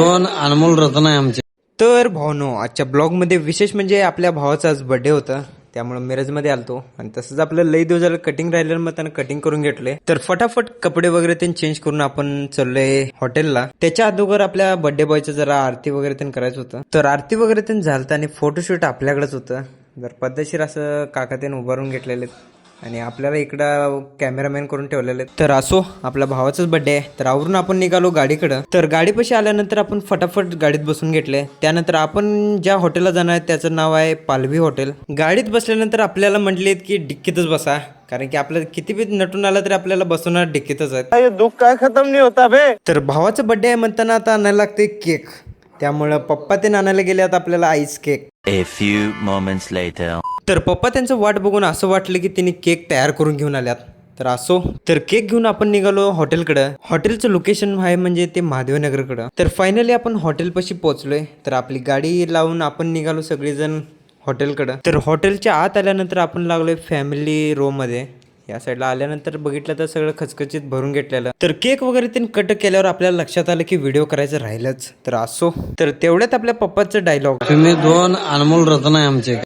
दोन अनमोल रत्न आहे आमचे. तर भावनो आजच्या ब्लॉगमध्ये विशेष म्हणजे आपल्या भावाचा आज बर्थडे होता, त्यामुळे मिरजमध्ये आलतो आणि तसंच आपलं लई दिवस झालं कटिंग राहिलं, मग त्यानं कटिंग करून घेतले. तर फटाफट कपडे वगैरे ते चेंज करून आपण चाललोय हॉटेलला. त्याच्या अगोदर आपल्या बर्थडे बॉयचं जरा आरती वगैरे ते करायचं होतं. तर आरती वगैरे ते झालं आणि फोटोशूट आपल्याकडेच होतं. जर पद्धतशीर असं काका ते उभारून घेतलेले आणि आपल्याला इकडं कॅमेरामॅन करून ठेवलेले. तर असो, आपल्या भावाचाच बर्थडे आहे, तर आवरून आपण निघालो गाडीकडं. तर गाडीपाशी आल्यानंतर आपण फटाफट गाडीत बसून घेतले. त्यानंतर आपण ज्या हॉटेलला जाणार आहे त्याचं नाव आहे पालवी हॉटेल. गाडीत बसल्यानंतर आपल्याला म्हटलेत की डिक्कीतच बसा, कारण की आपल्याला किती बी नटून आलं तरी आपल्याला बसवणार डिक्कीतच आहे. दुःख काय खतम नाही होता बे. तर भावाचं बर्थडे आहे म्हणताना आता आणायला लागते केक, त्यामुळं पप्पा ते आणायला गेले आता आपल्याला ice cake. A few moments later. तर पप्पा त्यांचं वाट बघून असं वाटलं की त्यांनी केक तयार करून घेऊन आल्यात. तर असो, तर केक घेऊन आपण निघालो हॉटेलकडं. हॉटेलचं लोकेशन आहे म्हणजे ते महादेवनगरकडं. तर फायनली आपण हॉटेलपाशी पोहोचलोय. तर आपली गाडी लावून आपण निघालो सगळेजण हॉटेलकडं. तर हॉटेलच्या आत आल्यानंतर आपण लागलोय फॅमिली रो मध्ये. या साईडला आल्यानंतर बघितलं तर सगळं खचखचीत भरून घेतलेलं. तर केक वगैरे ते कट केल्यावर आपल्याला लक्षात आलं की व्हिडिओ करायचं राहिलंच. तर असो, तर तेवढ्यात आपल्या पप्पाचं डायलॉग, तुम्ही दोन अनमोल रत्न आहे आमचे.